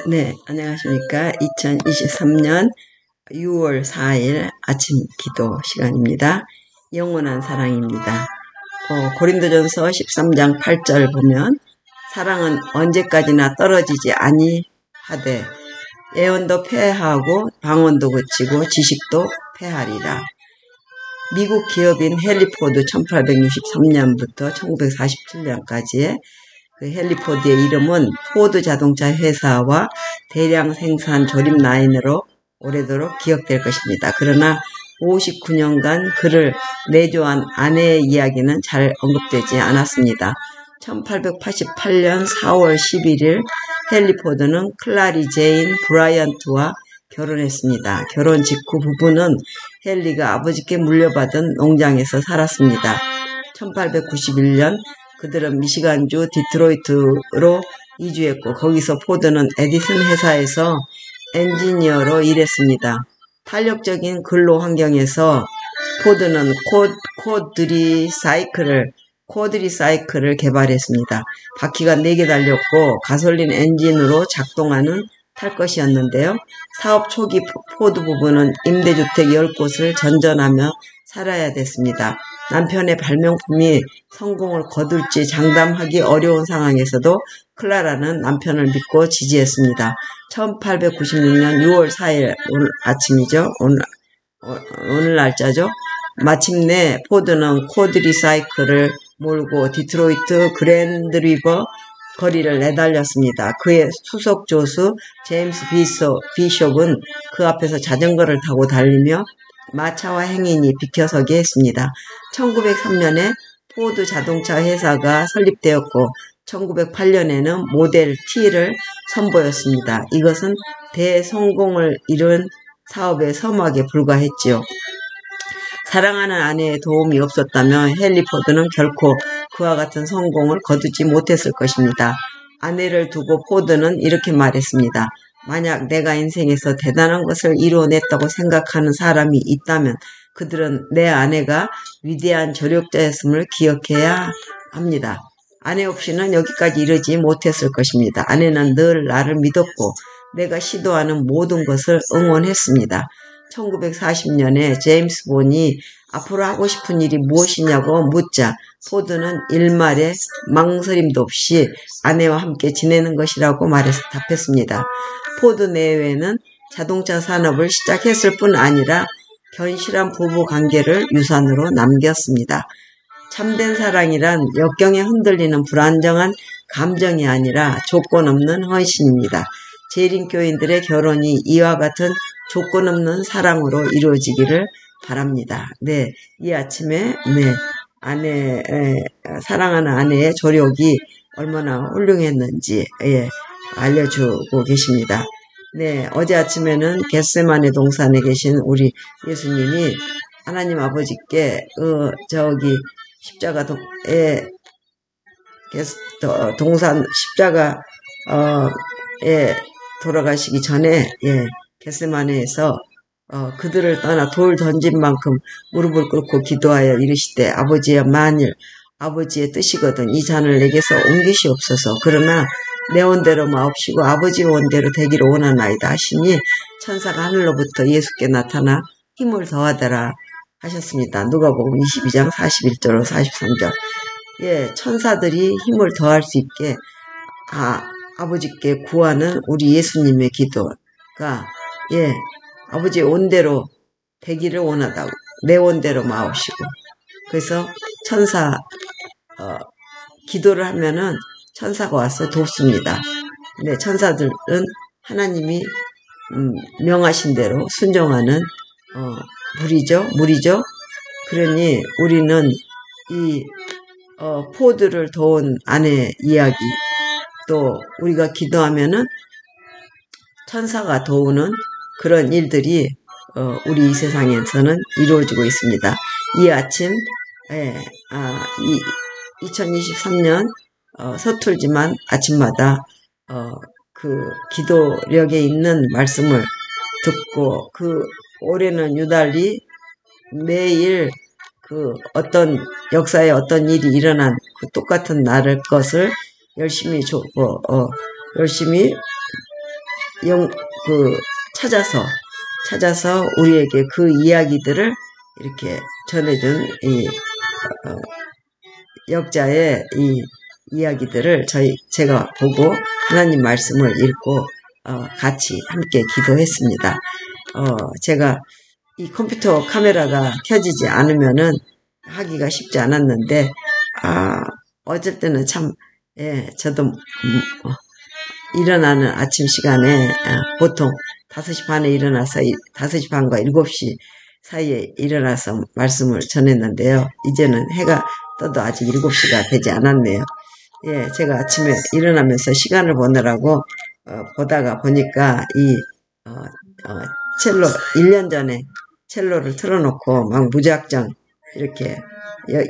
네, 안녕하십니까. 2023년 6월 4일 아침 기도 시간입니다. 영원한 사랑입니다. 고린도전서 13장 8절 보면 사랑은 언제까지나 떨어지지 아니하되 예언도 패하고 방언도 그치고 지식도 패하리라. 미국 기업인 헨리포드 1863년부터 1947년까지의 그 헨리포드의 이름은 포드 자동차 회사와 대량 생산 조립 라인으로 오래도록 기억될 것입니다. 그러나 59년간 그를 내조한 아내의 이야기는 잘 언급되지 않았습니다. 1888년 4월 11일 헨리포드는 클라리 제인 브라이언트와 결혼했습니다. 결혼 직후 부부는 헨리가 아버지께 물려받은 농장에서 살았습니다. 1891년 그들은 미시간주 디트로이트로 이주했고 거기서 포드는 에디슨 회사에서 엔지니어로 일했습니다. 탄력적인 근로 환경에서 포드는 쿼드리사이클을 개발했습니다. 바퀴가 4개 달렸고 가솔린 엔진으로 작동하는 탈 것이었는데요. 사업 초기 포드 부부는 임대주택 10곳을 전전하며 살아야 됐습니다. 남편의 발명품이 성공을 거둘지 장담하기 어려운 상황에서도 클라라는 남편을 믿고 지지했습니다. 1896년 6월 4일 오늘 아침이죠. 오늘 날짜죠. 마침내 포드는 쿼드리사이클을 몰고 디트로이트 그랜드리버 거리를 내달렸습니다. 그의 수석 조수 제임스 비숍은 그 앞에서 자전거를 타고 달리며 마차와 행인이 비켜서게 했습니다. 1903년에 포드 자동차 회사가 설립되었고 1908년에는 모델 T를 선보였습니다. 이것은 대성공을 이룬 사업의 서막에 불과했지요. 사랑하는 아내의 도움이 없었다면 헨리포드는 결코 그와 같은 성공을 거두지 못했을 것입니다. 아내를 두고 포드는 이렇게 말했습니다. 만약 내가 인생에서 대단한 것을 이루어냈다고 생각하는 사람이 있다면 그들은 내 아내가 위대한 조력자였음을 기억해야 합니다. 아내 없이는 여기까지 이르지 못했을 것입니다. 아내는 늘 나를 믿었고 내가 시도하는 모든 것을 응원했습니다. 1940년에 제임스 본이 앞으로 하고 싶은 일이 무엇이냐고 묻자 포드는 일말에 망설임도 없이 아내와 함께 지내는 것이라고 답했습니다. 포드 내외는 자동차 산업을 시작했을 뿐 아니라 견실한 부부 관계를 유산으로 남겼습니다. 참된 사랑이란 역경에 흔들리는 불안정한 감정이 아니라 조건 없는 헌신입니다. 재림교인들의 결혼이 이와 같은 조건 없는 사랑으로 이루어지기를 바랍니다. 네, 이 아침에 사랑하는 아내의 조력이 얼마나 훌륭했는지 알려주고 계십니다. 네, 어제 아침에는 겟세마네 동산에 계신 우리 예수님이 하나님 아버지께 동산 십자가에 돌아가시기 전에 겟세마네에서 그들을 떠나 돌 던진 만큼 무릎을 꿇고 기도하여 이르시되 아버지여 만일 아버지의 뜻이거든 이 잔을 내게서 옮기시옵소서. 그러나 내 원대로 마옵시고 아버지의 원대로 되기를 원하나이다 하시니 천사가 하늘로부터 예수께 나타나 힘을 더하더라 하셨습니다. 누가복음 22장 41절로 43절. 천사들이 힘을 더할 수 있게 아버지께 구하는 우리 예수님의 기도가 아버지의 원대로 되기를 원하다고 내 원대로 마옵시고 그래서 기도를 하면은 천사가 와서 돕습니다. 네, 천사들은 하나님이 명하신 대로 순종하는 물이죠. 그러니 우리는 이 포드를 도운 아내 이야기 또 우리가 기도하면은 천사가 도우는 그런 일들이 우리 이 세상에서는 이루어지고 있습니다. 이 아침 2023년 서툴지만 아침마다 그 기도력에 있는 말씀을 듣고 올해는 유달리 매일 어떤 역사에 어떤 일이 일어난 그 똑같은 날의 것을 열심히 그 찾아서 우리에게 그 이야기들을 이렇게 전해준 이 역자의 이 이야기들을 제가 보고 하나님 말씀을 읽고 같이 함께 기도했습니다. 제가 이 컴퓨터 카메라가 켜지지 않으면은 하기가 쉽지 않았는데 어쩔 때는 참 저도 일어나는 아침 시간에 보통 5시 반에 일어나서 5시 반과 7시 사이에 일어나서 말씀을 전했는데요. 이제는 해가 떠도 아직 7시가 되지 않았네요. 제가 아침에 일어나면서 시간을 보느라고 보다가 보니까 이 첼로 1년 전에 첼로를 틀어놓고 막 무작정 이렇게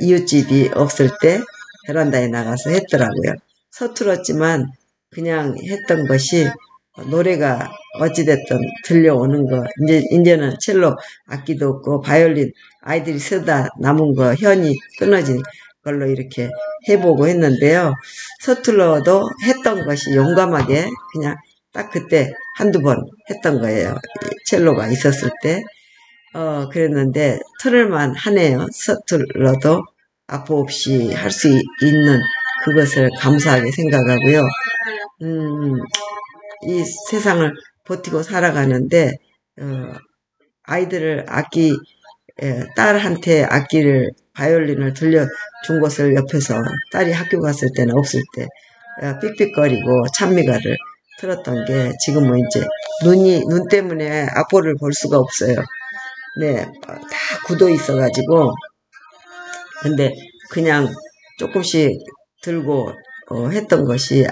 이웃집이 없을 때 베란다에 나가서 했더라고요. 서툴었지만 그냥 했던 것이 노래가 어찌됐든 들려오는 거. 이제는 첼로 악기도 없고 바이올린 아이들이 쓰다 남은 거 현이 끊어진 걸로 이렇게 해보고 했는데요. 서툴러도 했던 것이 용감하게 그냥 딱 그때 한두 번 했던 거예요. 첼로가 있었을 때. 그랬는데 틀을만 하네요. 서툴러도 악보 없이 할 수 있는 그것을 감사하게 생각하고요. 이 세상을 버티고 살아가는데 아이들을 딸한테 악기를 바이올린을 들려준 것을 옆에서 딸이 학교 갔을 때는 없을 때 삑삑거리고 찬미가를 틀었던 게 지금은 이제 눈 때문에 악보를 볼 수가 없어요. 다 굳어 있어가지고 근데 그냥 조금씩 들고 했던 것이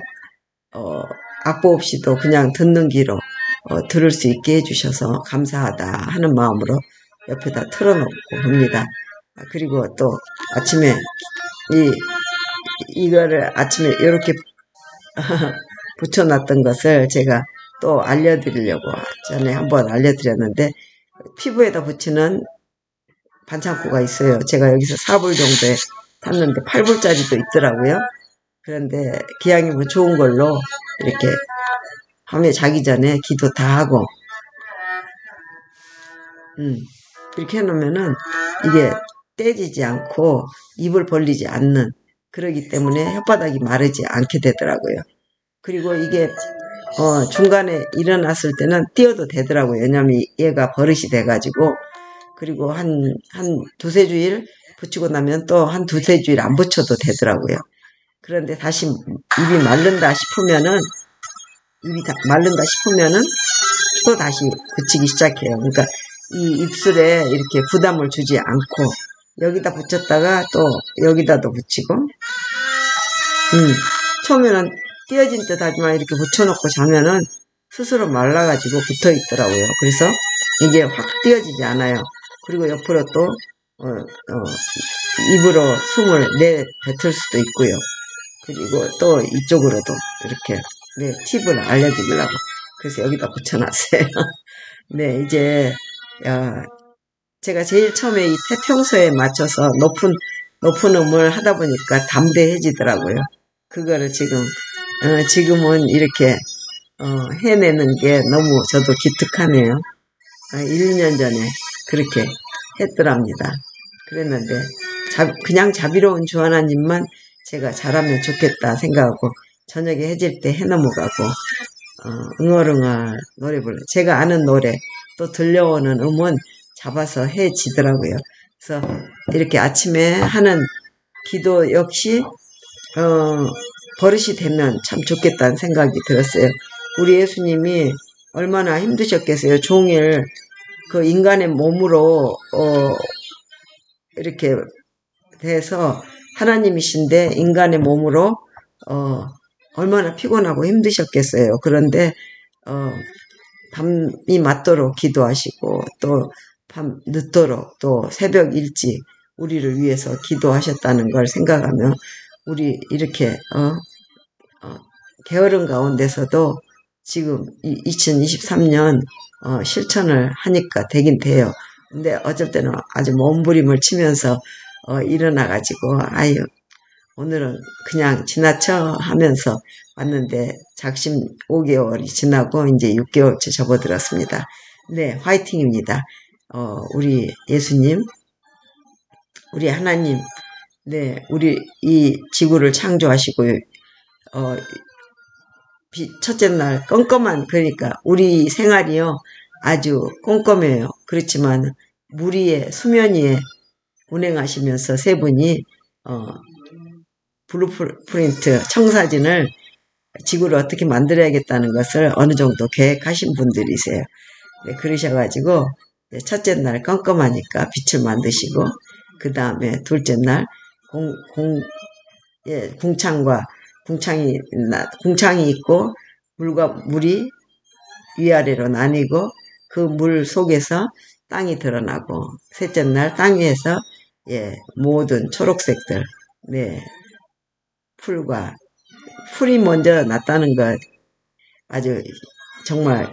악보 없이도 그냥 듣는 귀로 들을 수 있게 해주셔서 감사하다 하는 마음으로 옆에다 틀어놓고 봅니다. 그리고 또 아침에 이거를 아침에 이렇게 붙여놨던 것을 제가 또 알려드리려고 전에 한번 알려드렸는데 피부에다 붙이는 반창고가 있어요. 제가 여기서 4불 정도에 샀는데 8불짜리도 있더라고요. 그런데 기왕이면 좋은 걸로 이렇게 밤에 자기 전에 기도 다 하고 이렇게 해놓으면은 이게 떼지지 않고 입을 벌리지 않는 그러기 때문에 혓바닥이 마르지 않게 되더라고요. 그리고 이게 중간에 일어났을 때는 띄어도 되더라고요. 왜냐면 얘가 버릇이 돼가지고 그리고 한 두세 주일 붙이고 나면 또 한 두세 주일 안 붙여도 되더라고요. 그런데 다시 입이 마른다 싶으면은 또 다시 붙이기 시작해요. 그러니까 이 입술에 이렇게 부담을 주지 않고 여기다 붙였다가 또 여기다도 붙이고 처음에는 띄어진 듯 하지만 이렇게 붙여놓고 자면은 스스로 말라가지고 붙어 있더라고요. 그래서 이게 확 띄어지지 않아요. 그리고 옆으로 또 입으로 숨을 내뱉을 수도 있고요. 그리고 또 이쪽으로도 이렇게 팁을 알려드리려고 그래서 여기다 붙여놨어요. 이제 제가 제일 처음에 이 태평소에 맞춰서 높은 음을 하다 보니까 담대해지더라고요. 그거를 지금은 이렇게 해내는 게 너무 저도 기특하네요. 1, 2년 전에 그렇게 했더랍니다. 그랬는데 그냥 자비로운 주 하나님만 제가 잘하면 좋겠다 생각하고 저녁에 해질 때 해 넘어가고 응얼응얼 노래 불러 제가 아는 노래 또 들려오는 음은 잡아서 해지더라고요. 그래서 이렇게 아침에 하는 기도 역시 버릇이 되면 참 좋겠다는 생각이 들었어요. 우리 예수님이 얼마나 힘드셨겠어요. 종일 그 인간의 몸으로 이렇게 돼서 하나님이신데 인간의 몸으로 얼마나 피곤하고 힘드셨겠어요. 그런데 밤이 맞도록 기도하시고 또 밤 늦도록 또 새벽 일찍 우리를 위해서 기도하셨다는 걸 생각하면 우리 이렇게 게으른 가운데서도 지금 2023년 실천을 하니까 되긴 돼요. 근데 어쩔 때는 아주 몸부림을 치면서 일어나가지고 아유 오늘은 그냥 지나쳐 하면서 왔는데 작심 5개월이 지나고 이제 6개월째 접어들었습니다. 네, 화이팅입니다. 우리 예수님, 우리 하나님, 네, 우리 이 지구를 창조하시고, 첫째 날 껌껌한, 그러니까 우리 생활이요, 아주 꼼꼼해요. 그렇지만 물 위에, 수면 위에 운행하시면서 세 분이, 블루프린트, 청사진을 지구를 어떻게 만들어야겠다는 것을 어느 정도 계획하신 분들이세요. 네, 그러셔가지고, 첫째 날 껌껌하니까 빛을 만드시고, 그 다음에 둘째 날 궁창이 있고, 물이 위아래로 나뉘고, 그 물 속에서 땅이 드러나고, 셋째 날 땅 위에서, 모든 초록색들, 네, 풀이 먼저 났다는 것, 아주 정말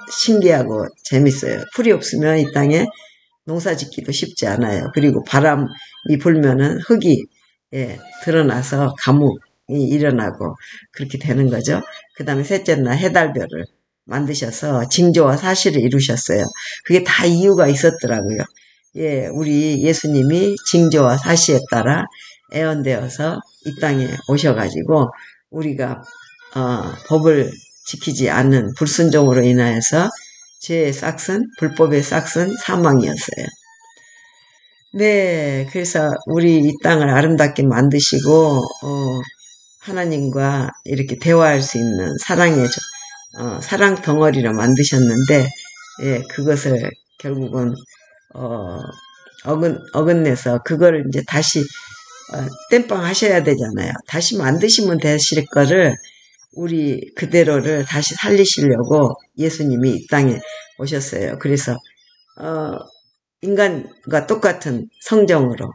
신기하고 재밌어요. 풀이 없으면 이 땅에 농사 짓기도 쉽지 않아요. 그리고 바람이 불면은 흙이 드러나서 가뭄이 일어나고 그렇게 되는 거죠. 그 다음에 셋째 날 해달별을 만드셔서 징조와 사실을 이루셨어요. 그게 다 이유가 있었더라고요. 우리 예수님이 징조와 사실에 따라 애원되어서 이 땅에 오셔가지고 우리가 법을 지키지 않는 불순종으로 인하여서 죄의 싹슨, 불법의 싹슨 사망이었어요. 네, 그래서 우리 이 땅을 아름답게 만드시고 하나님과 이렇게 대화할 수 있는 사랑 덩어리로 만드셨는데, 그것을 결국은 어긋내서 그거를 이제 다시 땜빵 하셔야 되잖아요. 다시 만드시면 되실 거를 우리 그대로를 다시 살리시려고 예수님이 이 땅에 오셨어요. 그래서 인간과 똑같은 성정으로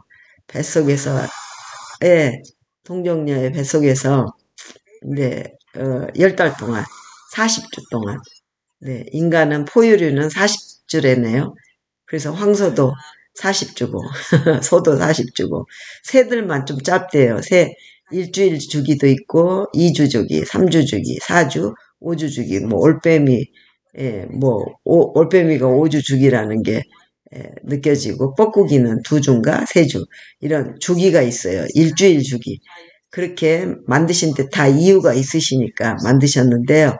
뱃속에서 동정녀의 뱃속에서 10달 동안 40주 동안 인간은 포유류는 40주래네요. 그래서 황소도 40주고 소도 40주고 새들만 좀 짧대요. 새 일주일 주기도 있고 2주 주기, 3주 주기, 4주, 5주 주기, 올빼미가 5주 주기라는 게 느껴지고 뻐꾸기는 2주인가 3주 이런 주기가 있어요. 일주일 주기. 그렇게 만드신 데 다 이유가 있으시니까 만드셨는데요.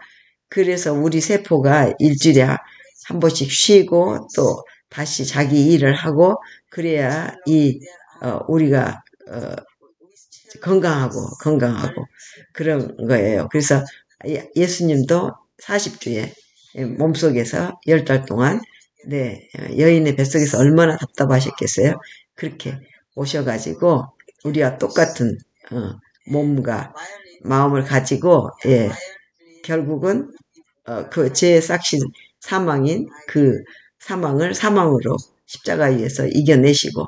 그래서 우리 세포가 일주일에 한 번씩 쉬고 또 다시 자기 일을 하고 그래야 우리가 건강하고 그런 거예요. 그래서 예수님도 40주에 몸속에서 10달 동안 여인의 뱃속에서 얼마나 답답하셨겠어요. 그렇게 오셔가지고 우리와 똑같은 몸과 마음을 가지고 결국은 그 죄의 싹신 사망인 그 사망을 사망으로 십자가 위에서 이겨내시고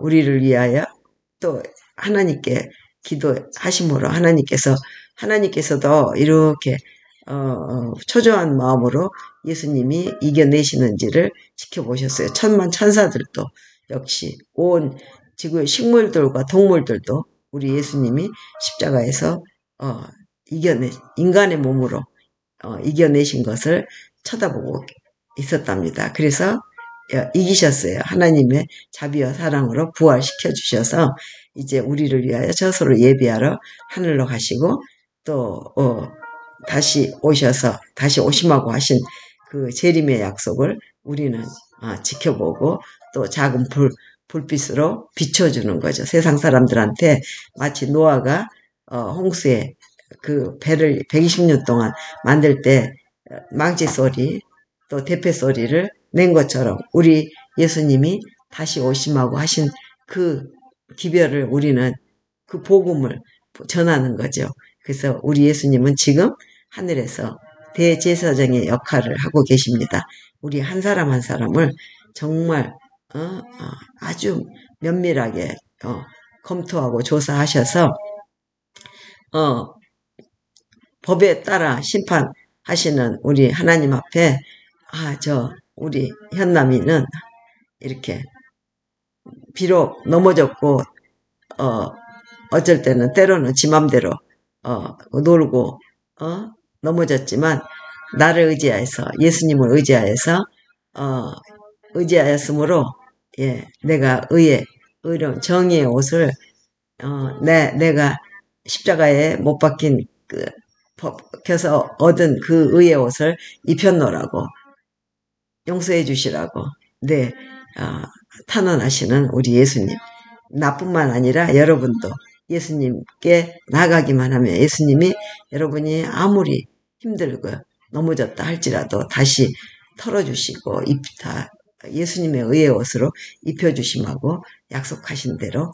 우리를 위하여 또 하나님께 기도하심으로 하나님께서도 이렇게 초조한 마음으로 예수님이 이겨내시는지를 지켜보셨어요. 천만 천사들도 역시 온 지구의 식물들과 동물들도 우리 예수님이 십자가에서 인간의 몸으로 이겨내신 것을 쳐다보고 있었답니다. 그래서 이기셨어요. 하나님의 자비와 사랑으로 부활시켜 주셔서 이제 우리를 위하여 저소를 예비하러 하늘로 가시고 또 다시 오심하고 하신 그 재림의 약속을 우리는 지켜보고 또 작은 불빛으로 비춰주는 거죠. 세상 사람들한테 마치 노아가 홍수에 그 배를 120년 동안 만들 때 망치 소리 또 대패 소리를 낸 것처럼 우리 예수님이 다시 오심하고 하신 그 기별을 우리는 그 복음을 전하는 거죠. 그래서 우리 예수님은 지금 하늘에서 대제사장의 역할을 하고 계십니다. 우리 한 사람 한 사람을 정말 아주 면밀하게 검토하고 조사하셔서 법에 따라 심판하시는 우리 하나님 앞에 우리 현남이는 이렇게 비록 넘어졌고 어쩔 때는 때로는 지 맘대로 놀고, 넘어졌지만, 나를 의지하여서, 예수님을 의지하여서, 의지하였으므로, 예, 내가 의로운 정의의 옷을, 내가 십자가에 못 박힌 벗겨서 얻은 그 의의 옷을 입혔노라고, 용서해 주시라고, 네, 탄원하시는 우리 예수님. 나뿐만 아니라 여러분도 예수님께 나가기만 하면 예수님이 여러분이 아무리 힘들고 넘어졌다 할지라도 다시 털어주시고 예수님의 의의 옷으로 입혀주심하고 약속하신 대로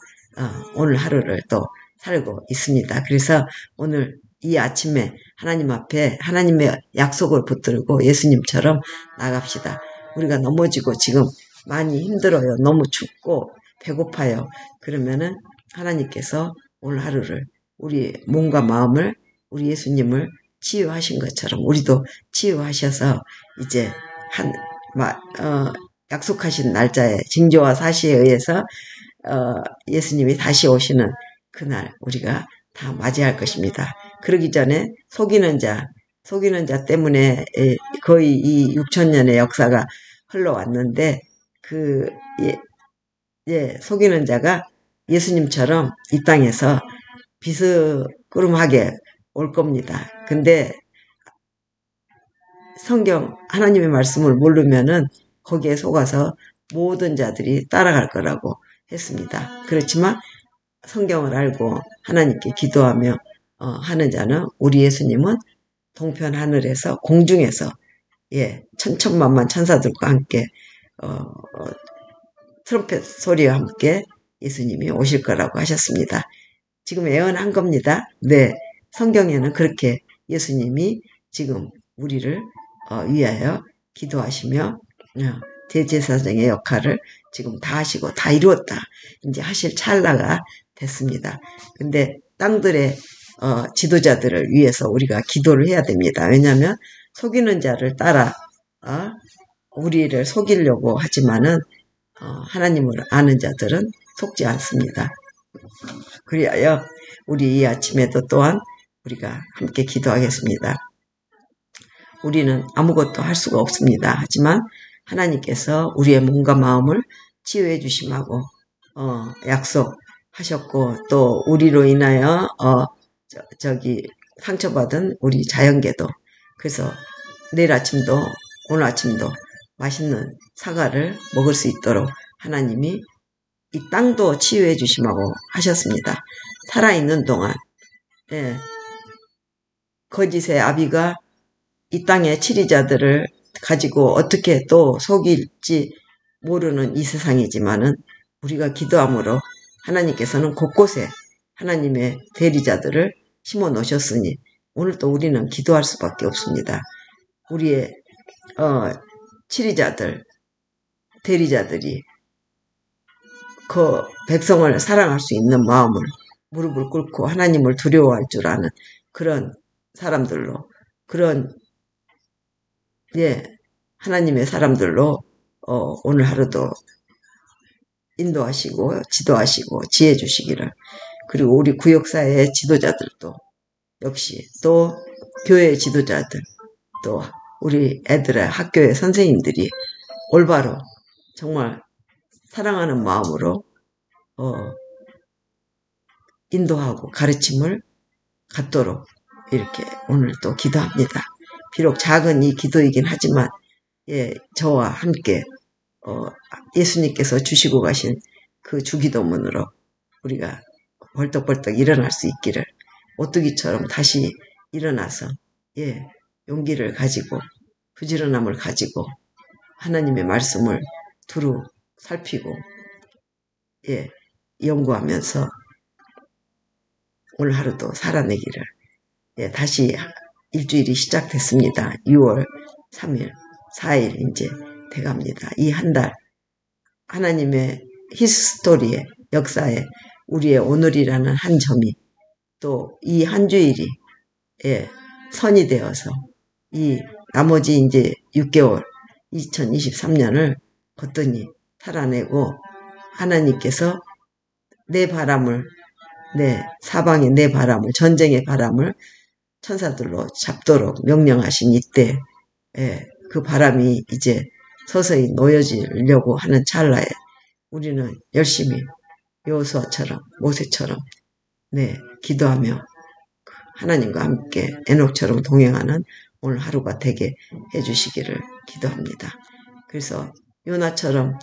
오늘 하루를 또 살고 있습니다. 그래서 오늘 이 아침에 하나님 앞에 하나님의 약속을 붙들고 예수님처럼 나갑시다. 우리가 넘어지고 지금 많이 힘들어요. 너무 춥고 배고파요. 그러면은 하나님께서 오늘 하루를 우리 몸과 마음을 우리 예수님을 치유하신 것처럼 우리도 치유하셔서 이제 약속하신 날짜에 징조와 사시에 의해서 예수님이 다시 오시는 그날 우리가 다 맞이할 것입니다. 그러기 전에 속이는 자 때문에 거의 이 6천년의 역사가 흘러왔는데 속이는 자가 예수님처럼 이 땅에서 비스꾸름하게 올 겁니다. 근데 성경 하나님의 말씀을 모르면은 거기에 속아서 모든 자들이 따라갈 거라고 했습니다. 그렇지만 성경을 알고 하나님께 기도하며 하는 자는 우리 예수님은 동편 하늘에서 공중에서 천천만만 천사들과 함께 트럼펫 소리와 함께 예수님이 오실 거라고 하셨습니다. 지금 예언한 겁니다. 네, 성경에는 그렇게 예수님이 지금 우리를 위하여 기도하시며 대제사장의 역할을 지금 다 하시고 다 이루었다. 이제 하실 찰나가 됐습니다. 근데 땅들의 지도자들을 위해서 우리가 기도를 해야 됩니다. 왜냐하면 속이는 자를 따라 우리를 속이려고 하지만은 하나님을 아는 자들은 속지 않습니다. 그리하여 우리 이 아침에도 또한 우리가 함께 기도하겠습니다. 우리는 아무것도 할 수가 없습니다. 하지만 하나님께서 우리의 몸과 마음을 치유해 주심하고 약속하셨고 또 우리로 인하여 상처받은 우리 자연계도 그래서 내일 아침도 오늘 아침도 맛있는 사과를 먹을 수 있도록 하나님이 이 땅도 치유해 주심하고 하셨습니다. 살아있는 동안 거짓의 아비가 이 땅의 치리자들을 가지고 어떻게 또 속일지 모르는 이 세상이지만은 우리가 기도함으로 하나님께서는 곳곳에 하나님의 대리자들을 심어 놓으셨으니 오늘 또 우리는 기도할 수밖에 없습니다. 우리의 치리자들, 대리자들이 그 백성을 사랑할 수 있는 마음을 무릎을 꿇고 하나님을 두려워할 줄 아는 그런 사람들로 하나님의 사람들로 오늘 하루도 인도하시고 지도하시고 지혜 주시기를 그리고 우리 구역사회의 지도자들도 역시 또 교회의 지도자들 또 우리 애들의 학교의 선생님들이 올바로 정말 사랑하는 마음으로 인도하고 가르침을 갖도록 이렇게 오늘 또 기도합니다. 비록 작은 이 기도이긴 하지만 저와 함께 예수님께서 주시고 가신 그 주기도문으로 우리가 벌떡벌떡 일어날 수 있기를 오뚜기처럼 다시 일어나서 용기를 가지고 부지런함을 가지고 하나님의 말씀을 두루 살피고 연구하면서 오늘 하루도 살아내기를 다시 일주일이 시작됐습니다. 6월 3일 4일 이제 돼갑니다. 이 한 달 하나님의 히스토리의 역사에 우리의 오늘이라는 한 점이 또 이 한 주일이 선이 되어서 이 나머지 이제 6개월 2023년을 거뜬히 살아내고 하나님께서 내 바람을 네, 사방에 내 바람을, 전쟁의 바람을 천사들로 잡도록 명령하신 이때, 예, 그 바람이 이제 서서히 놓여지려고 하는 찰나에 우리는 열심히 여호수아처럼, 모세처럼, 네, 기도하며 하나님과 함께 에녹처럼 동행하는 오늘 하루가 되게 해주시기를 기도합니다. 그래서 요나처럼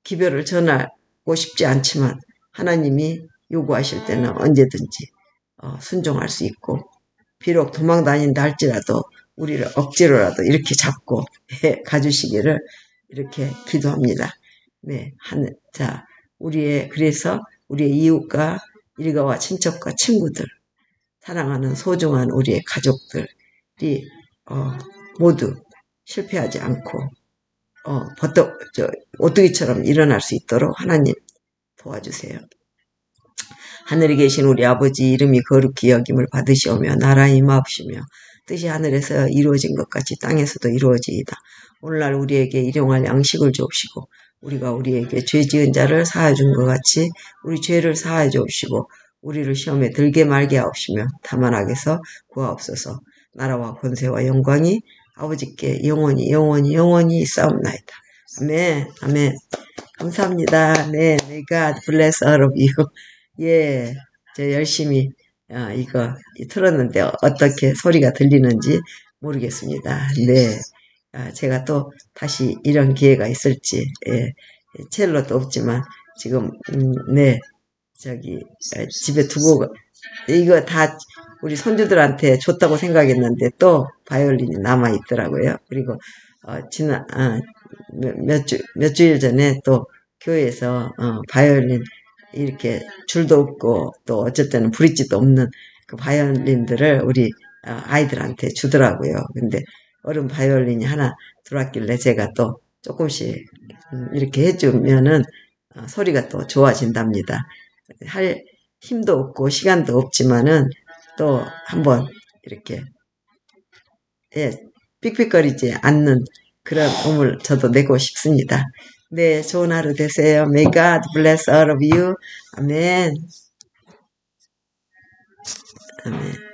기별을 전하고 싶지 않지만 하나님이 요구하실 때는 언제든지 순종할 수 있고, 비록 도망 다닌다 할지라도 우리를 억지로라도 이렇게 잡고 가주시기를 이렇게 기도합니다. 네, 자, 그래서 우리의 이웃과 일가와 친척과 친구들, 사랑하는 소중한 우리의 가족들이 모두 실패하지 않고 오뚜기처럼 일어날 수 있도록 하나님 도와주세요. 하늘에 계신 우리 아버지 이름이 거룩히 여김을 받으시오며 나라 임하옵시며 뜻이 하늘에서 이루어진 것 같이 땅에서도 이루어지이다. 오늘날 우리에게 일용할 양식을 주옵시고 우리가 우리에게 죄 지은 자를 사하여 준 것 같이 우리 죄를 사하여 주옵시고 우리를 시험에 들게 말게 하옵시며 다만 악에서 구하옵소서. 나라와 권세와 영광이 아버지께 영원히 있사옵나이다. 아멘. 아멘. 감사합니다. 네, may God bless all of you. 예, 저 열심히 이거 틀었는데 어떻게 소리가 들리는지 모르겠습니다. 네, 제가 또 다시 이런 기회가 있을지, 예, 첼로도 없지만 지금 네, 집에 두고 이거 다 우리 손주들한테 줬다고 생각했는데 또 바이올린이 남아 있더라고요. 그리고 지난 몇 주일 전에 또 교회에서 바이올린 이렇게 줄도 없고 또 어쩔 때는 브릿지도 없는 그 바이올린들을 우리 아이들한테 주더라고요. 근데 어른 바이올린이 하나 들어왔길래 제가 또 조금씩 이렇게 해주면은 소리가 또 좋아진답니다. 할 힘도 없고 시간도 없지만은 또 한번 이렇게 삑삑거리지 않는 그런 음을 저도 내고 싶습니다. 네, 좋은 하루 되세요. May God bless all of you. 아멘. 아멘.